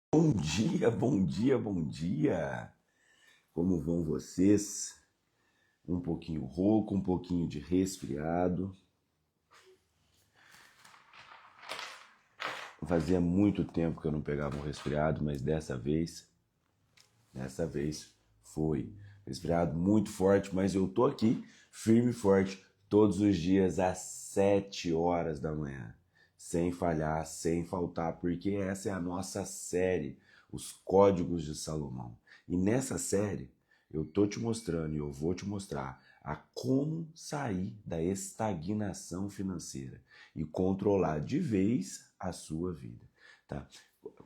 Bom dia, bom dia, bom dia! Como vão vocês? Um pouquinho rouco, um pouquinho de resfriado. Fazia muito tempo que eu não pegava um resfriado, mas dessa vez foi. Resfriado muito forte, mas eu tô aqui, firme e forte, todos os dias às 7 horas da manhã. Sem falhar, sem faltar, porque essa é a nossa série, Os Códigos de Salomão. E nessa série, eu tô te mostrando e eu vou te mostrar a como sair da estagnação financeira e controlar de vez a sua vida, tá?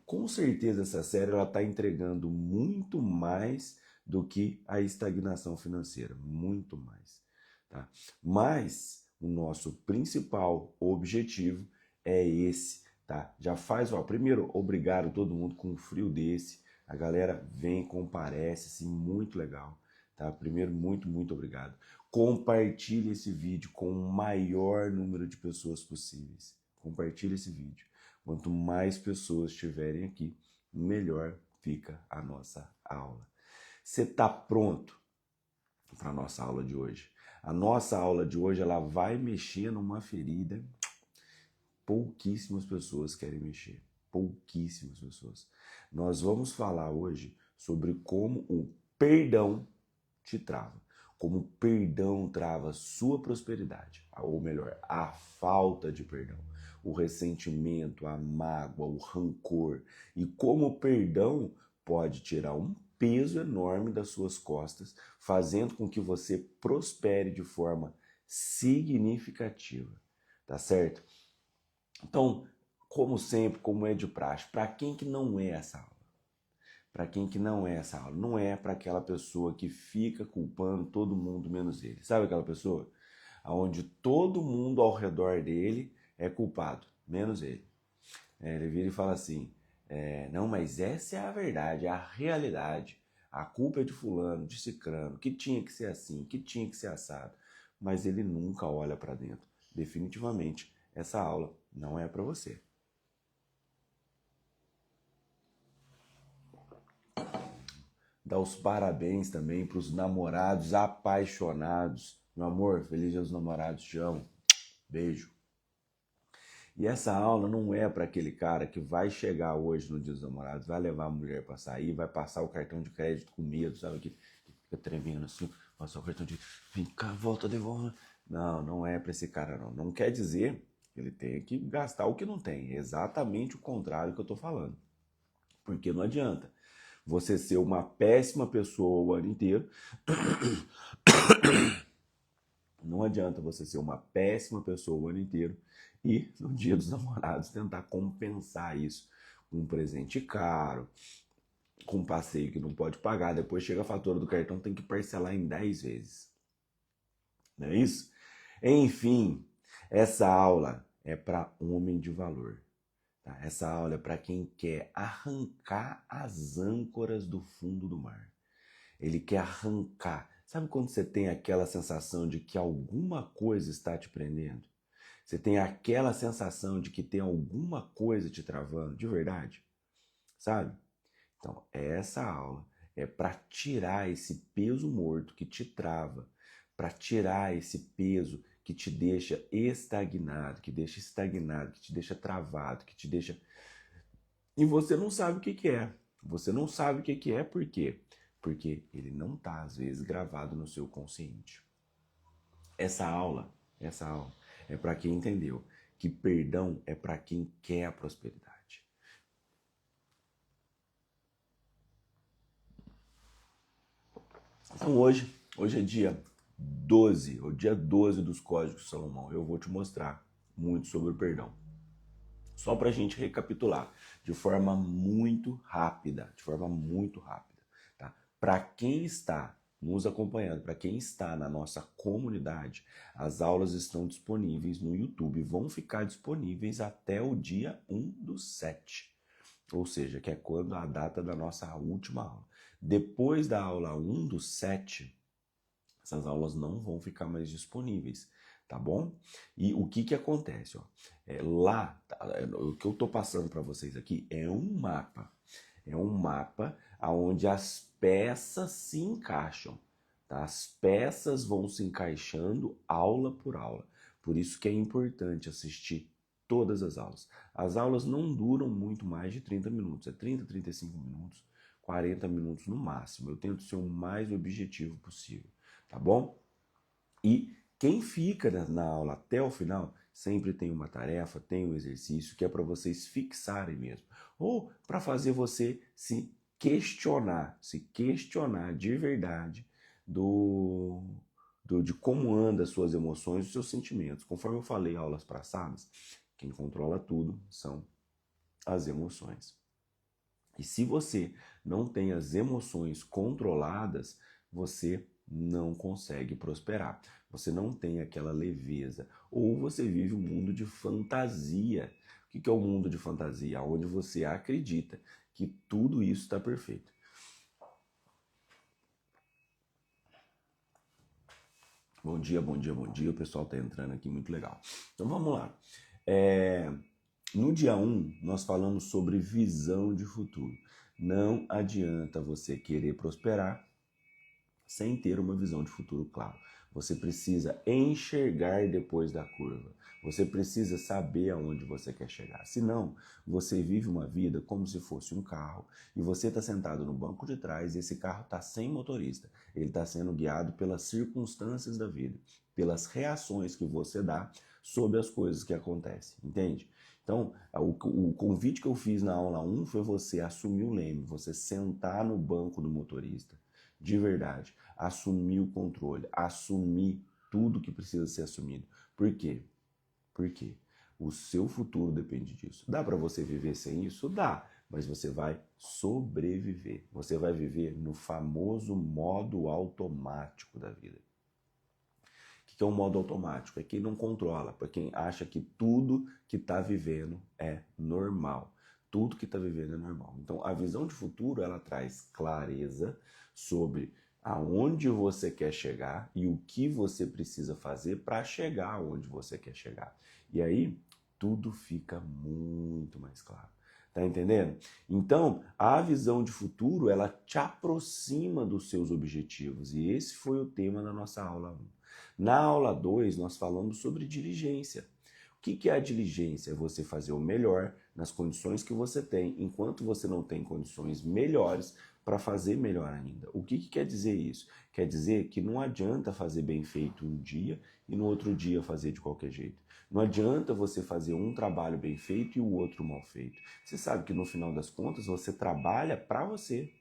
Com certeza essa série ela está entregando muito mais do que a estagnação financeira, muito mais, tá? Mas o nosso principal objetivo é esse, tá? Já faz, ó, primeiro, obrigado todo mundo com um frio desse, a galera vem, comparece, assim, muito legal, tá? Primeiro, muito obrigado. Compartilhe esse vídeo com o maior número de pessoas possíveis. Compartilhe esse vídeo. Quanto mais pessoas estiverem aqui, melhor fica a nossa aula. Você está pronto para a nossa aula de hoje? A nossa aula de hoje ela vai mexer numa ferida. Pouquíssimas pessoas querem mexer. Pouquíssimas pessoas. Nós vamos falar hoje sobre como o perdão te trava. Como o perdão trava a sua prosperidade, ou melhor, a falta de perdão, o ressentimento, a mágoa, o rancor, e como o perdão pode tirar um peso enorme das suas costas, fazendo com que você prospere de forma significativa, tá certo? Então, como sempre, como é de praxe, para quem que não é essa aula? Para quem que não é essa aula? Não é para aquela pessoa que fica culpando todo mundo menos ele. Sabe aquela pessoa? Onde todo mundo ao redor dele é culpado, menos ele. Ele vira e fala assim, não, mas essa é a verdade, é a realidade. A culpa é de fulano, de cicrano, que tinha que ser assim, que tinha que ser assado. Mas ele nunca olha para dentro. Definitivamente, essa aula não é para você. Dar os parabéns também para os namorados apaixonados. Meu amor, feliz dia dos namorados, te amo. Beijo. E essa aula não é para aquele cara que vai chegar hoje no dia dos namorados, vai levar a mulher para sair, vai passar o cartão de crédito com medo, sabe? Que fica tremendo assim, passar o cartão de... Vem cá, volta, devolve. Não, não é para esse cara não. Não quer dizer que ele tenha que gastar o que não tem. É exatamente o contrário que eu tô falando. Porque não adianta você ser uma péssima pessoa o ano inteiro. Não adianta você ser uma péssima pessoa o ano inteiro e no dia dos namorados tentar compensar isso com um presente caro, com um passeio que não pode pagar, depois chega a fatura do cartão, tem que parcelar em 10 vezes. Não é isso? Enfim, essa aula é para homem de valor. Tá? Essa aula é para quem quer arrancar as âncoras do fundo do mar. Ele quer arrancar. Sabe quando você tem aquela sensação de que alguma coisa está te prendendo? Você tem aquela sensação de que tem alguma coisa te travando, de verdade? Sabe? Então, essa aula é para tirar esse peso morto que te trava, para tirar esse peso que te deixa estagnado, que te deixa travado, que te deixa... E você não sabe o que que é. Você não sabe o que que é, por quê? Porque ele não está, às vezes, gravado no seu consciente. Essa aula é para quem entendeu que perdão é para quem quer a prosperidade. Então hoje é dia 12, o dia 12 dos Códigos de Salomão. Eu vou te mostrar muito sobre o perdão. Só para a gente recapitular, de forma muito rápida, tá? Para quem está nos acompanhando, para quem está na nossa comunidade, as aulas estão disponíveis no YouTube, vão ficar disponíveis até o dia 1/7, ou seja, que é quando a data da nossa última aula. Depois da aula 1/7, essas aulas não vão ficar mais disponíveis, tá bom? E o que que acontece? Ó? O que eu tô passando para vocês aqui é um mapa. É um mapa onde as peças se encaixam. Tá? As peças vão se encaixando aula por aula. Por isso que é importante assistir todas as aulas. As aulas não duram muito mais de 30 minutos. É 30, 35 minutos, 40 minutos no máximo. Eu tento ser o mais objetivo possível. Tá bom? E quem fica na aula até o final sempre tem uma tarefa, tem um exercício que é para vocês fixarem mesmo. Ou para fazer você se questionar de verdade de como andam as suas emoções, os seus sentimentos. Conforme eu falei em aulas passadas, quem controla tudo são as emoções. E se você não tem as emoções controladas, você não consegue prosperar. Você não tem aquela leveza. Ou você vive um mundo de fantasia. O que é o mundo de fantasia? Onde você acredita que tudo isso está perfeito. Bom dia, bom dia, bom dia. O pessoal está entrando aqui, muito legal. Então vamos lá. No dia 1, nós falamos sobre visão de futuro. Não adianta você querer prosperar sem ter uma visão de futuro claro. Você precisa enxergar depois da curva. Você precisa saber aonde você quer chegar. Senão, você vive uma vida como se fosse um carro e você está sentado no banco de trás e esse carro está sem motorista. Ele está sendo guiado pelas circunstâncias da vida, pelas reações que você dá sobre as coisas que acontecem, entende? Então, o convite que eu fiz na aula 1 foi você assumir o leme, você sentar no banco do motorista, de verdade, assumir o controle, assumir tudo que precisa ser assumido. Por quê? Porque o seu futuro depende disso. Dá para você viver sem isso? Dá, mas você vai sobreviver. Você vai viver no famoso modo automático da vida. O que é um modo automático? É quem não controla, para quem acha que tudo que está vivendo é normal. Tudo que está vivendo é normal. Então, a visão de futuro, ela traz clareza sobre aonde você quer chegar e o que você precisa fazer para chegar aonde você quer chegar. E aí, tudo fica muito mais claro. Tá entendendo? Então, a visão de futuro, ela te aproxima dos seus objetivos. E esse foi o tema da nossa aula 1. Na aula 2, nós falamos sobre diligência. O que é a diligência? É você fazer o melhor nas condições que você tem, enquanto você não tem condições melhores para fazer melhor ainda. O que quer dizer isso? Quer dizer que não adianta fazer bem feito um dia e no outro dia fazer de qualquer jeito. Não adianta você fazer um trabalho bem feito e o outro mal feito. Você sabe que no final das contas você trabalha para você.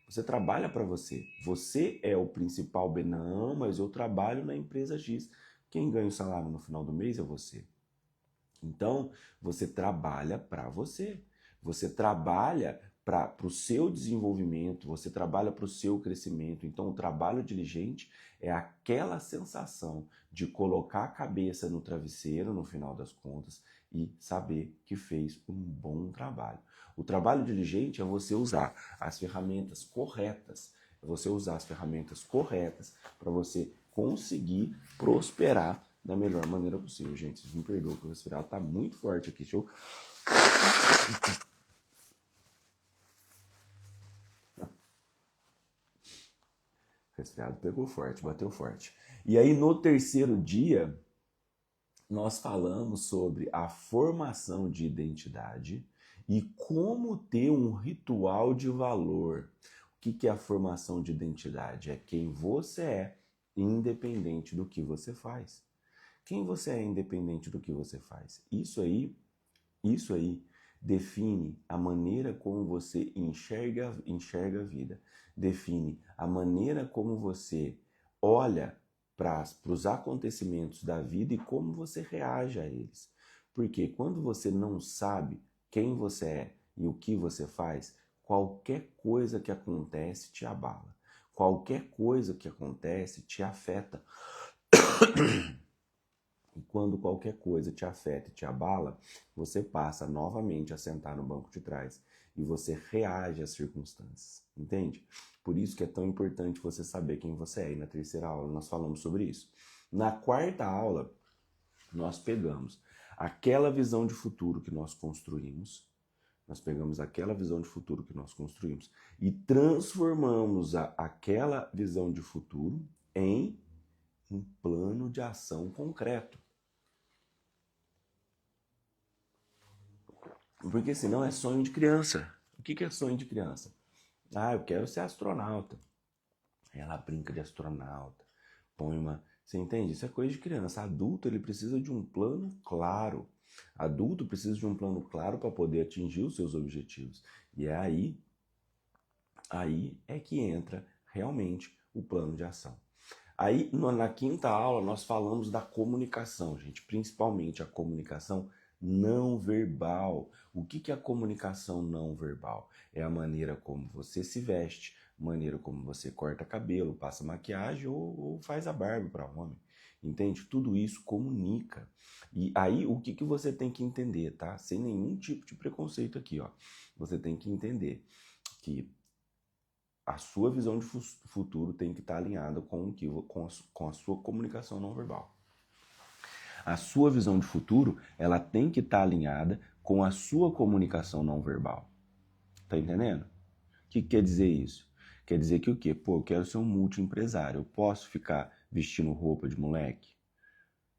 Você trabalha para você. Você é o principal bem. Não, mas eu trabalho na empresa X. Quem ganha o salário no final do mês é você. Então, você trabalha para você. Você trabalha para o seu desenvolvimento, você trabalha para o seu crescimento. Então, o trabalho diligente é aquela sensação de colocar a cabeça no travesseiro, no final das contas, e saber que fez um bom trabalho. O trabalho diligente é você usar as ferramentas corretas, para você conseguir prosperar da melhor maneira possível. Gente, vocês me perdoam que o resfriado tá muito forte aqui. Deixa eu... O resfriado pegou forte, bateu forte. E aí, no terceiro dia, nós falamos sobre a formação de identidade e como ter um ritual de valor. O que é a formação de identidade? É quem você é, independente do que você faz. Quem você é independente do que você faz. Isso aí define a maneira como você enxerga a vida. Define a maneira como você olha para os acontecimentos da vida e como você reage a eles. Porque quando você não sabe quem você é e o que você faz, qualquer coisa que acontece te abala. Qualquer coisa que acontece te afeta. E quando qualquer coisa te afeta e te abala, você passa novamente a sentar no banco de trás e você reage às circunstâncias, entende? Por isso que é tão importante você saber quem você é. E na terceira aula nós falamos sobre isso. Na quarta aula, nós pegamos aquela visão de futuro que nós construímos, Nós pegamos aquela visão de futuro que nós construímos e transformamos aquela visão de futuro em um plano de ação concreto. Porque senão é sonho de criança. O que é sonho de criança? Ah, eu quero ser astronauta. Ela brinca de astronauta, põe uma... Você entende? Isso é coisa de criança. Adulto, ele precisa de um plano claro. Adulto precisa de um plano claro para poder atingir os seus objetivos. E é aí é que entra realmente o plano de ação. Aí, na quinta aula, nós falamos da comunicação, gente, principalmente a comunicação não verbal. O que é a comunicação não verbal? É a maneira como você se veste, maneira como você corta cabelo, passa maquiagem ou faz a barba para homem. Entende? Tudo isso comunica. E aí, o que você tem que entender, tá? Sem nenhum tipo de preconceito aqui, ó. Você tem que entender que a sua visão de futuro tem que estar alinhada com a sua comunicação não verbal. A sua visão de futuro, ela tem que estar alinhada com a sua comunicação não verbal. Tá entendendo? O que quer dizer isso? Quer dizer que o quê? Pô, eu quero ser um multiempresário. Eu posso ficar vestindo roupa de moleque?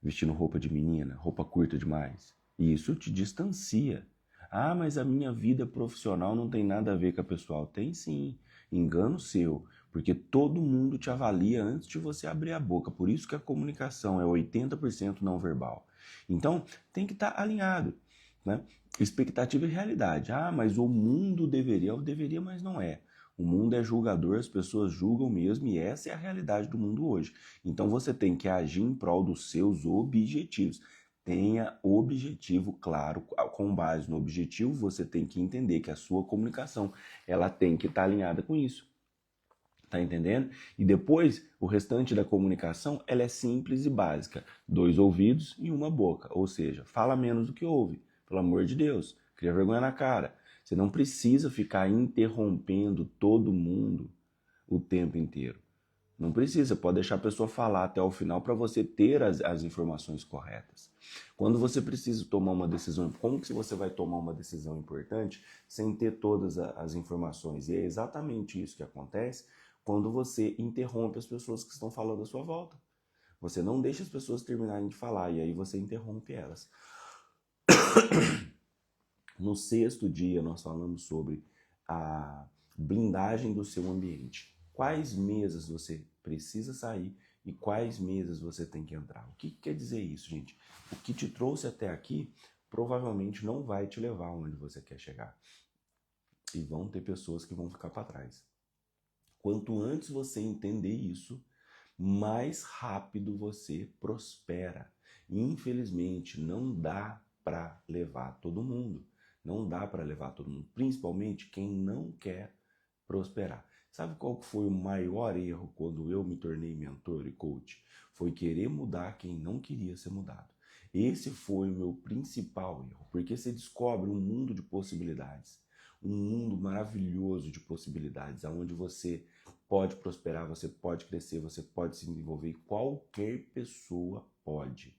Vestindo roupa de menina? Roupa curta demais? E isso te distancia. Ah, mas a minha vida profissional não tem nada a ver com a pessoal. Tem sim. Engano seu. Porque todo mundo te avalia antes de você abrir a boca. Por isso que a comunicação é 80% não verbal. Então, tem que estar alinhado, né? Expectativa e realidade. Ah, mas o mundo deveria, mas não é. O mundo é julgador, as pessoas julgam mesmo e essa é a realidade do mundo hoje. Então você tem que agir em prol dos seus objetivos. Tenha objetivo claro, com base no objetivo você tem que entender que a sua comunicação ela tem que estar alinhada com isso. Tá entendendo? E depois, o restante da comunicação, ela é simples e básica. 2 ouvidos e uma boca. Ou seja, fala menos do que ouve. Pelo amor de Deus. Cria vergonha na cara. Você não precisa ficar interrompendo todo mundo o tempo inteiro. Não precisa, pode deixar a pessoa falar até o final para você ter as informações corretas. Quando você precisa tomar uma decisão, como que você vai tomar uma decisão importante sem ter todas as informações? E é exatamente isso que acontece quando você interrompe as pessoas que estão falando à sua volta. Você não deixa as pessoas terminarem de falar e aí você interrompe elas. No 6º dia, nós falamos sobre a blindagem do seu ambiente. Quais mesas você precisa sair e quais mesas você tem que entrar. O que quer dizer isso, gente? O que te trouxe até aqui provavelmente não vai te levar onde você quer chegar. E vão ter pessoas que vão ficar para trás. Quanto antes você entender isso, mais rápido você prospera. E, infelizmente, não dá para levar todo mundo. Não dá para levar todo mundo, principalmente quem não quer prosperar. Sabe qual foi o maior erro quando eu me tornei mentor e coach? Foi querer mudar quem não queria ser mudado. Esse foi o meu principal erro, porque você descobre um mundo de possibilidades, um mundo maravilhoso de possibilidades, onde você pode prosperar, você pode crescer, você pode se desenvolver, qualquer pessoa pode,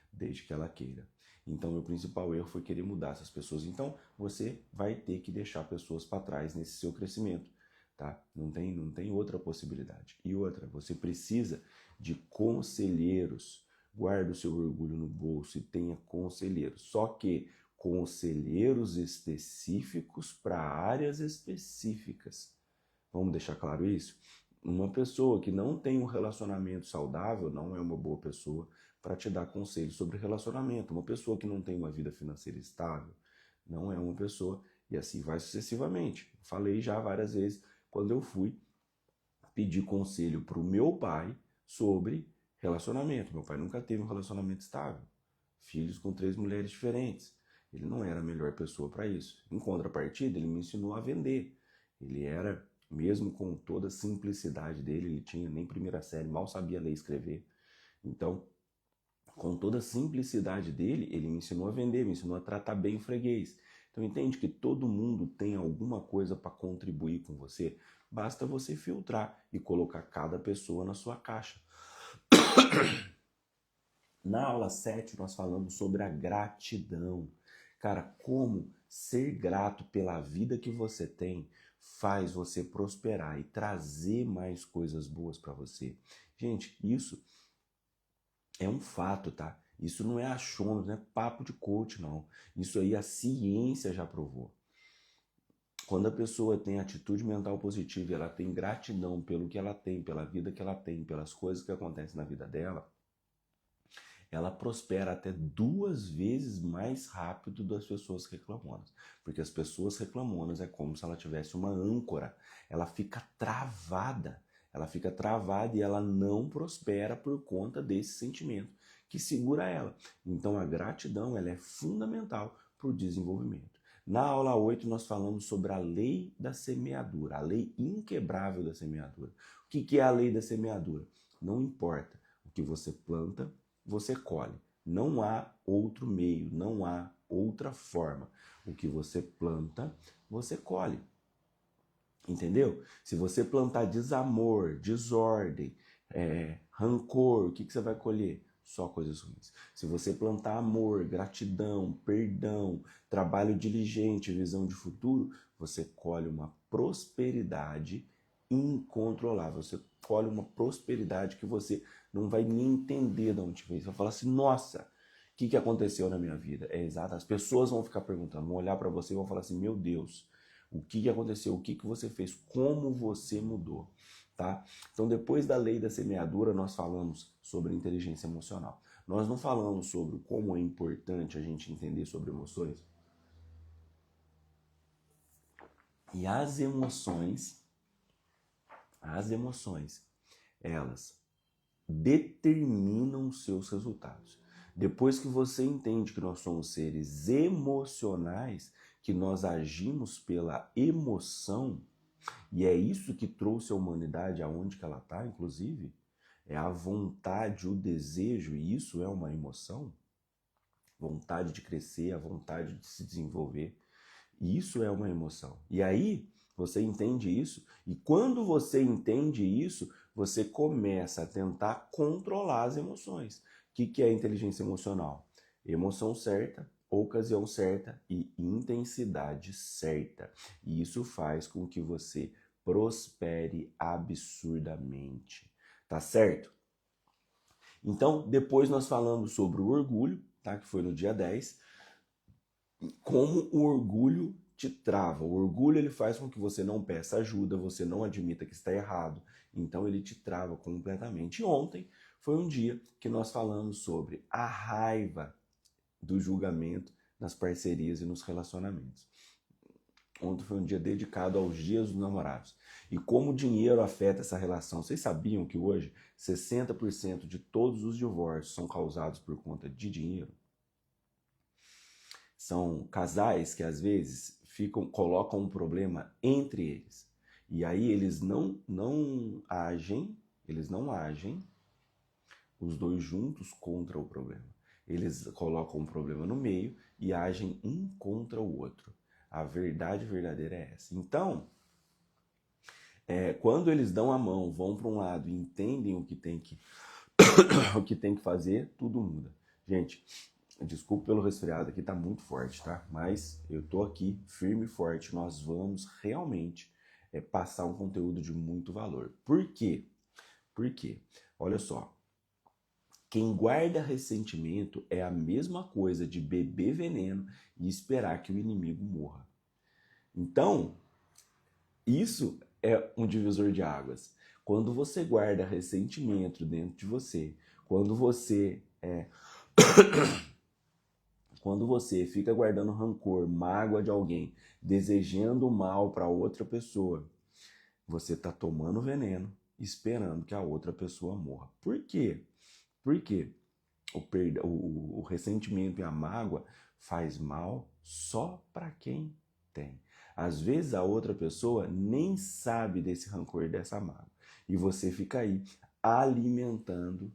desde que ela queira. Então, meu principal erro foi querer mudar essas pessoas. Então, você vai ter que deixar pessoas para trás nesse seu crescimento, tá? Não tem outra possibilidade. E outra, você precisa de conselheiros. Guarde o seu orgulho no bolso e tenha conselheiros. Só que conselheiros específicos para áreas específicas. Vamos deixar claro isso? Uma pessoa que não tem um relacionamento saudável não é uma boa pessoa para te dar conselhos sobre relacionamento. Uma pessoa que não tem uma vida financeira estável não é uma pessoa, e assim vai sucessivamente. Falei já várias vezes quando eu fui pedir conselho para o meu pai sobre relacionamento. Meu pai nunca teve um relacionamento estável. Filhos com 3 mulheres diferentes. Ele não era a melhor pessoa para isso. Em contrapartida, ele me ensinou a vender. Ele era, mesmo com toda a simplicidade dele, ele tinha nem primeira série, mal sabia ler e escrever. Então, com toda a simplicidade dele, ele me ensinou a vender, me ensinou a tratar bem o freguês. Então entende que todo mundo tem alguma coisa para contribuir com você. Basta você filtrar e colocar cada pessoa na sua caixa. Na aula 7 nós falamos sobre a gratidão. Cara, como ser grato pela vida que você tem faz você prosperar e trazer mais coisas boas para você. Gente, isso é um fato, tá? Isso não é achômetro, não é papo de coach, não. Isso aí a ciência já provou. Quando a pessoa tem atitude mental positiva e ela tem gratidão pelo que ela tem, pela vida que ela tem, pelas coisas que acontecem na vida dela, ela prospera até 2 vezes mais rápido das pessoas reclamonas. Porque as pessoas reclamonas é como se ela tivesse uma âncora. Ela fica travada. Ela fica travada e ela não prospera por conta desse sentimento que segura ela. Então a gratidão ela é fundamental para o desenvolvimento. Na aula 8 nós falamos sobre a lei da semeadura, a lei inquebrável da semeadura. O que é a lei da semeadura? Não importa o que você planta, você colhe. Não há outro meio, não há outra forma. O que você planta, você colhe. Entendeu? Se você plantar desamor, desordem, rancor, o que você vai colher? Só coisas ruins. Se você plantar amor, gratidão, perdão, trabalho diligente, visão de futuro, você colhe uma prosperidade incontrolável. Você colhe uma prosperidade que você não vai nem entender de onde veio. Você vai falar assim, nossa, o que aconteceu na minha vida? É exato. As pessoas vão ficar perguntando, vão olhar para você e vão falar assim, meu Deus, o que aconteceu? O que você fez? Como você mudou? Tá? Então, depois da lei da semeadura, nós falamos sobre inteligência emocional. Nós não falamos sobre como é importante a gente entender sobre emoções. E as emoções, elas determinam os seus resultados. Depois que você entende que nós somos seres emocionais, que nós agimos pela emoção, e é isso que trouxe a humanidade aonde que ela está, inclusive, é a vontade, o desejo, e isso é uma emoção, vontade de crescer, a vontade de se desenvolver, e isso é uma emoção. E aí, você entende isso, e quando você entende isso, você começa a tentar controlar as emoções. O que é a inteligência emocional? Emoção certa, ocasião certa e intensidade certa. E isso faz com que você prospere absurdamente. Tá certo? Então, depois nós falamos sobre o orgulho, tá? Que foi no dia 10. Como o orgulho te trava. O orgulho ele faz com que você não peça ajuda, você não admita que está errado. Então ele te trava completamente. E ontem foi um dia que nós falamos sobre a raiva do julgamento nas parcerias e nos relacionamentos. Ontem foi um dia dedicado aos dias dos namorados. E como o dinheiro afeta essa relação. Vocês sabiam que hoje 60% de todos os divórcios são causados por conta de dinheiro? São casais que às vezes colocam um problema entre eles. E aí eles não agem os dois juntos contra o problema. Eles colocam um problema no meio e agem um contra o outro. A verdade verdadeira é essa. Então, quando eles dão a mão, vão para um lado e entendem o que tem que o que tem que fazer, tudo muda. Gente, desculpa pelo resfriado aqui, tá muito forte, tá? Mas eu tô aqui firme e forte. Nós vamos realmente passar um conteúdo de muito valor. Por quê? Porque, olha só, quem guarda ressentimento é a mesma coisa de beber veneno e esperar que o inimigo morra. Então, isso é um divisor de águas. Quando você guarda ressentimento dentro de você, quando você fica guardando rancor, mágoa de alguém, desejando mal para outra pessoa, você está tomando veneno, esperando que a outra pessoa morra. Por quê? Porque o ressentimento e a mágoa faz mal só para quem tem. Às vezes a outra pessoa nem sabe desse rancor e dessa mágoa. E você fica aí alimentando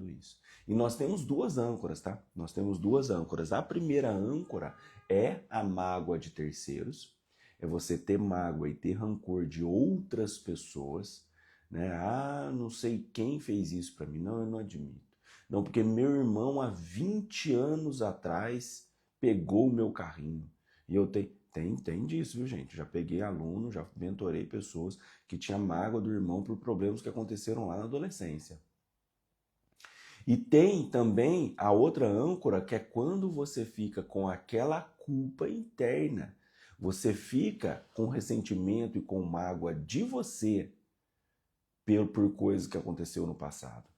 isso. E nós temos 2 âncoras, tá? Nós temos 2 âncoras. A primeira âncora é a mágoa de terceiros. É você ter mágoa e ter rancor de outras pessoas, né? Ah, não sei quem fez isso para mim. Não, eu não admito. Não, porque meu irmão há 20 anos atrás pegou o meu carrinho. E eu tem disso, viu, gente? Já peguei aluno, já mentorei pessoas que tinham mágoa do irmão por problemas que aconteceram lá na adolescência. E tem também a outra âncora, que é quando você fica com aquela culpa interna. Você fica com ressentimento e com mágoa de você por coisas que aconteceu no passado.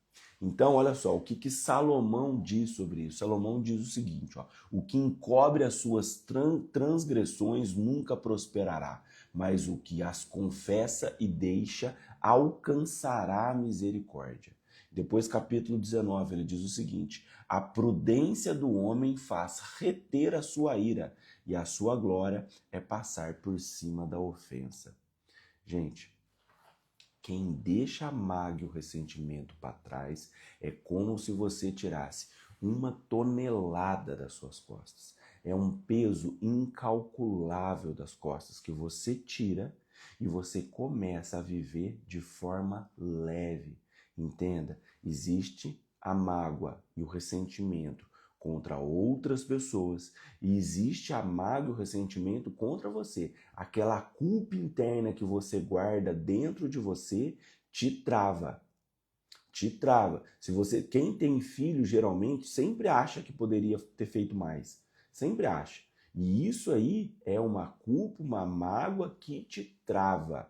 Então, olha só, o que Salomão diz sobre isso? Salomão diz o seguinte, ó, o que encobre as suas transgressões nunca prosperará, mas o que as confessa e deixa alcançará a misericórdia. Depois, capítulo 19, ele diz o seguinte, a prudência do homem faz reter a sua ira, e a sua glória é passar por cima da ofensa. Gente, quem deixa a mágoa e o ressentimento para trás é como se você tirasse 1 tonelada das suas costas. É um peso incalculável das costas que você tira e você começa a viver de forma leve. Entenda, existe a mágoa e o ressentimento contra outras pessoas e existe a mágoa e o ressentimento contra você. Aquela culpa interna que você guarda dentro de você te trava. Te trava. Quem tem filho geralmente sempre acha que poderia ter feito mais. Sempre acha. E isso aí é uma culpa, uma mágoa que te trava.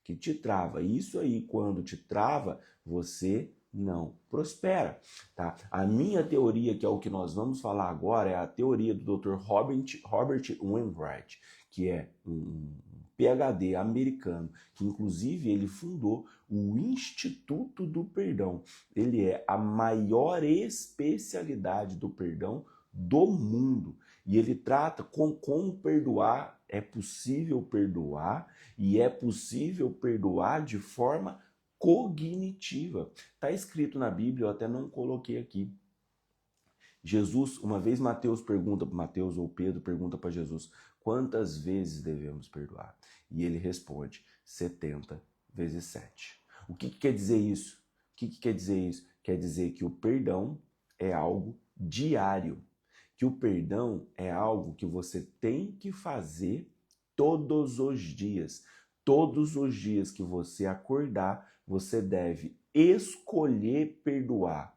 Que te trava. Isso aí, quando te trava, você não prospera, tá? A minha teoria, que é o que nós vamos falar agora, é a teoria do Dr. Robert Wainwright, que é um PhD americano, que inclusive ele fundou o Instituto do Perdão. Ele é a maior especialidade do perdão do mundo. E ele trata como perdoar, é possível perdoar, e é possível perdoar de forma cognitiva. Está escrito na Bíblia, eu até não coloquei aqui. Jesus, uma vez Mateus ou Pedro pergunta para Jesus, quantas vezes devemos perdoar? E ele responde, 70 vezes 7. O que quer dizer isso? O que quer dizer isso? Quer dizer que o perdão é algo diário. Que o perdão é algo que você tem que fazer todos os dias. Todos os dias que você acordar, você deve escolher perdoar.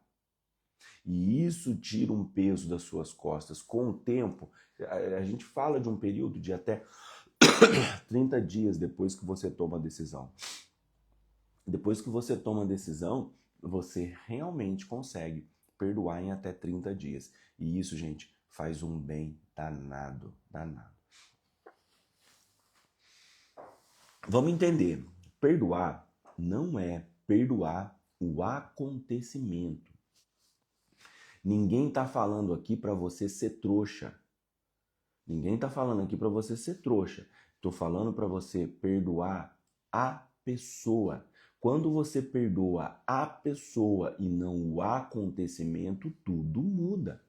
E isso tira um peso das suas costas. Com o tempo, a gente fala de um período de até 30 dias depois que você toma a decisão. Depois que você toma a decisão, você realmente consegue perdoar em até 30 dias. E isso, gente, faz um bem danado, danado. Vamos entender. Perdoar não é perdoar o acontecimento. Ninguém está falando aqui para você ser trouxa. Ninguém está falando aqui para você ser trouxa. Estou falando para você perdoar a pessoa. Quando você perdoa a pessoa e não o acontecimento, tudo muda.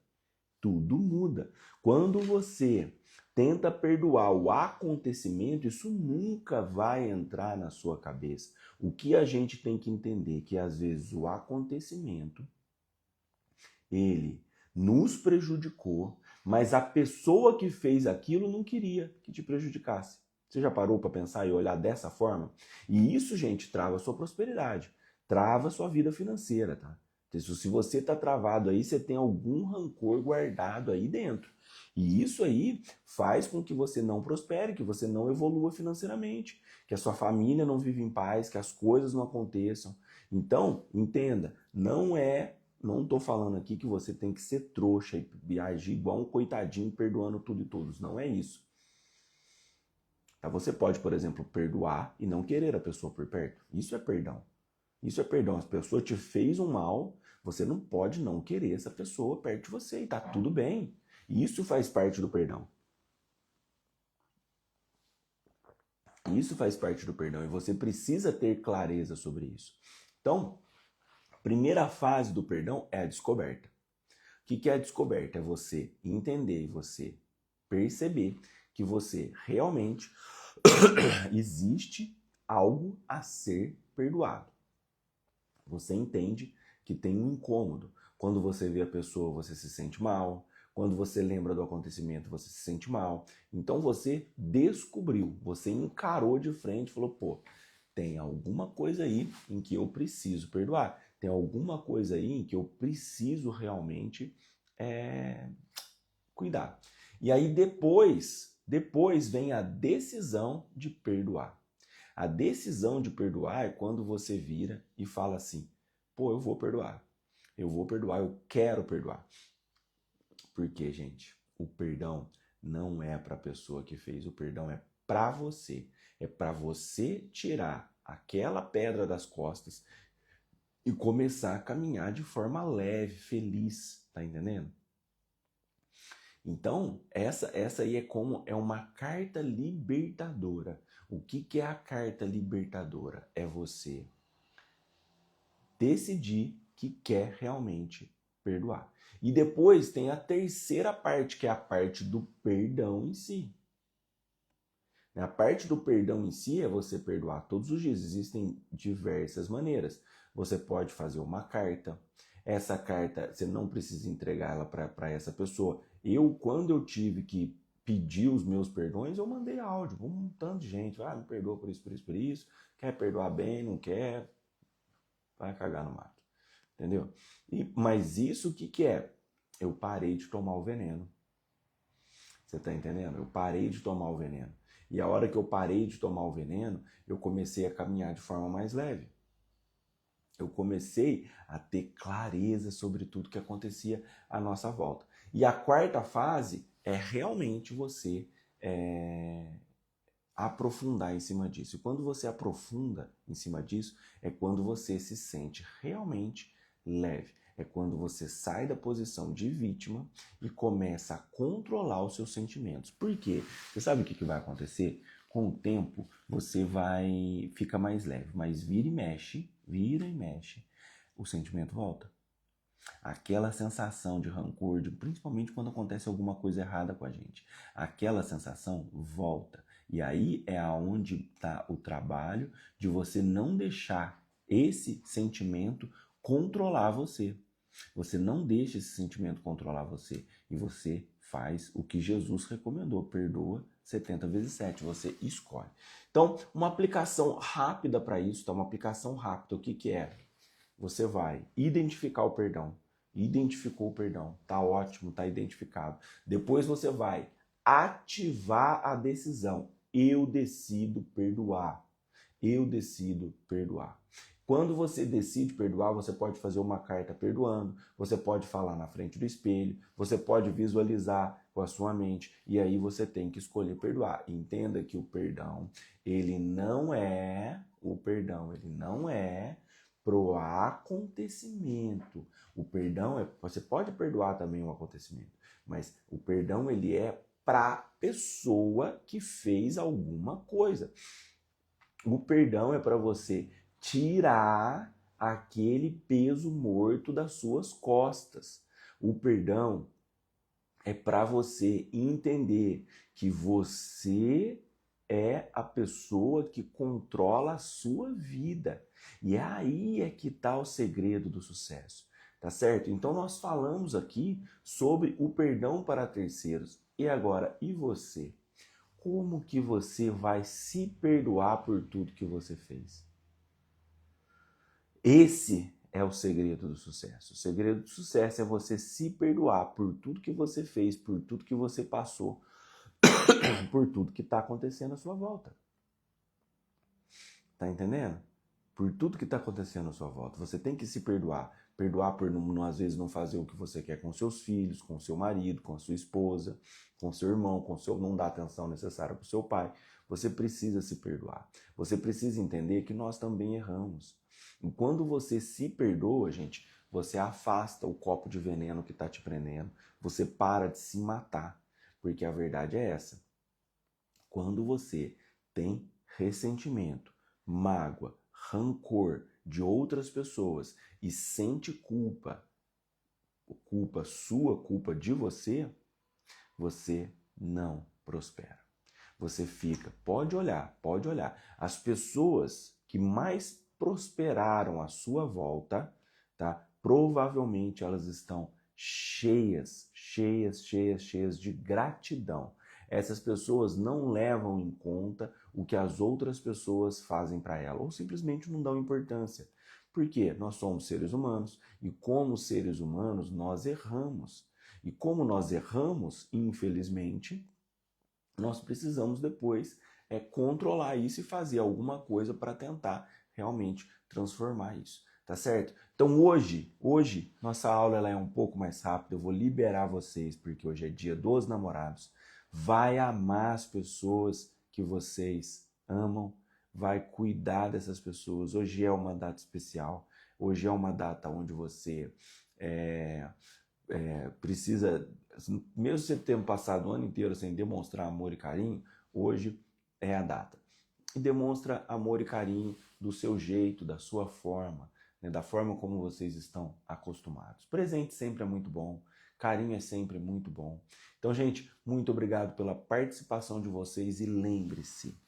Tudo muda. Quando você tenta perdoar o acontecimento, isso nunca vai entrar na sua cabeça. O que a gente tem que entender é que às vezes o acontecimento, ele nos prejudicou, mas a pessoa que fez aquilo não queria que te prejudicasse. Você já parou para pensar e olhar dessa forma? E isso, gente, trava a sua prosperidade, trava a sua vida financeira, tá? Se você está travado aí, você tem algum rancor guardado aí dentro. E isso aí faz com que você não prospere, que você não evolua financeiramente, que a sua família não vive em paz, que as coisas não aconteçam. Então, entenda, não estou falando aqui que você tem que ser trouxa e agir igual um coitadinho perdoando tudo e todos. Não é isso. Você pode, por exemplo, perdoar e não querer a pessoa por perto. Isso é perdão. Isso é perdão. A pessoa te fez um mal, você não pode não querer essa pessoa perto de você e tá tudo bem. Isso faz parte do perdão. Isso faz parte do perdão e você precisa ter clareza sobre isso. Então, a primeira fase do perdão é a descoberta. O que é a descoberta? É você entender e você perceber que você realmente existe algo a ser perdoado. Você entende que tem um incômodo. Quando você vê a pessoa, você se sente mal. Quando você lembra do acontecimento, você se sente mal. Então você descobriu, você encarou de frente e falou, pô, tem alguma coisa aí em que eu preciso perdoar. Tem alguma coisa aí em que eu preciso realmente cuidar. E aí depois vem a decisão de perdoar. A decisão de perdoar é quando você vira e fala assim, pô, eu vou perdoar, eu quero perdoar. Porque, gente, o perdão não é para a pessoa que fez, o perdão é para você. É para você tirar aquela pedra das costas e começar a caminhar de forma leve, feliz, tá entendendo? Então, essa aí é uma carta libertadora. O que é a carta libertadora? É você decidir que quer realmente perdoar. E depois tem a terceira parte, que é a parte do perdão em si. A parte do perdão em si é você perdoar todos os dias. Existem diversas maneiras. Você pode fazer uma carta. Essa carta, você não precisa entregar ela para essa pessoa. Quando eu tive que pedir os meus perdões, eu mandei áudio. Um tanto de gente. Me perdoa por isso, por isso, por isso. Quer perdoar bem, não quer? Vai cagar no mato. Entendeu? Mas isso o que é? Eu parei de tomar o veneno. Você tá entendendo? Eu parei de tomar o veneno. E a hora que eu parei de tomar o veneno, eu comecei a caminhar de forma mais leve. Eu comecei a ter clareza sobre tudo que acontecia à nossa volta. E a quarta fase é realmente você aprofundar em cima disso. E quando você aprofunda em cima disso, é quando você se sente realmente leve. É quando você sai da posição de vítima e começa a controlar os seus sentimentos. Por quê? Você sabe o que vai acontecer? Com o tempo, você fica mais leve, mas vira e mexe, o sentimento volta. Aquela sensação de rancor, principalmente quando acontece alguma coisa errada com a gente, aquela sensação volta. E aí é aonde está o trabalho de você não deixar esse sentimento controlar você. Você não deixa esse sentimento controlar você e você faz o que Jesus recomendou, perdoa 70 vezes 7, você escolhe. Então, uma aplicação rápida para isso, tá? Uma aplicação rápida, o que é? Você vai identificar o perdão. Identificou o perdão, tá ótimo, tá identificado. Depois você vai ativar a decisão. Eu decido perdoar. Eu decido perdoar. Quando você decide perdoar, você pode fazer uma carta perdoando, você pode falar na frente do espelho, você pode visualizar com a sua mente e aí você tem que escolher perdoar. Entenda que o perdão, ele não é pro acontecimento. O perdão você pode perdoar também o acontecimento, mas o perdão ele é para a pessoa que fez alguma coisa. O perdão é para você tirar aquele peso morto das suas costas. O perdão é para você entender que você é a pessoa que controla a sua vida. E aí é que está o segredo do sucesso, tá certo? Então nós falamos aqui sobre o perdão para terceiros. E agora, e você? Como que você vai se perdoar por tudo que você fez? Esse é o segredo do sucesso. O segredo do sucesso é você se perdoar por tudo que você fez, por tudo que você passou, por tudo que está acontecendo à sua volta. Tá entendendo? Por tudo que está acontecendo à sua volta. Você tem que se perdoar. Perdoar por, às vezes, não fazer o que você quer com seus filhos, com seu marido, com sua esposa, com seu irmão, não dar a atenção necessária para o seu pai. Você precisa se perdoar. Você precisa entender que nós também erramos. E quando você se perdoa, gente, você afasta o copo de veneno que está te prendendo. Você para de se matar. Porque a verdade é essa. Quando você tem ressentimento, mágoa, rancor de outras pessoas e sente culpa sua, culpa de você, você não prospera. Você fica, pode olhar. As pessoas que mais prosperaram à sua volta, tá? Provavelmente elas estão cheias, cheias, cheias, cheias de gratidão. Essas pessoas não levam em conta o que as outras pessoas fazem para ela, ou simplesmente não dão importância. Porque nós somos seres humanos e, como seres humanos, nós erramos. E como nós erramos, infelizmente, nós precisamos depois controlar isso e fazer alguma coisa para tentar realmente transformar isso. Tá certo? Então hoje nossa aula ela é um pouco mais rápida, eu vou liberar vocês, porque hoje é dia dos namorados. Vai amar as pessoas que vocês amam, vai cuidar dessas pessoas. Hoje é uma data especial, hoje é uma data onde você precisa, mesmo você tendo passado o ano inteiro sem demonstrar amor e carinho, hoje é a data. E demonstra amor e carinho do seu jeito, da sua forma, né, da forma como vocês estão acostumados. Presente sempre é muito bom, carinho é sempre muito bom. Então, gente, muito obrigado pela participação de vocês e lembre-se,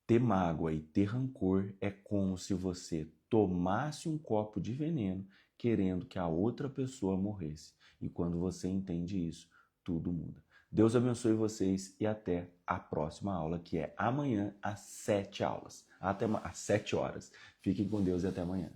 ter mágoa e ter rancor é como se você tomasse um copo de veneno querendo que a outra pessoa morresse. E quando você entende isso, tudo muda. Deus abençoe vocês e até a próxima aula, que é amanhã às 7 horas. Fiquem com Deus e até amanhã.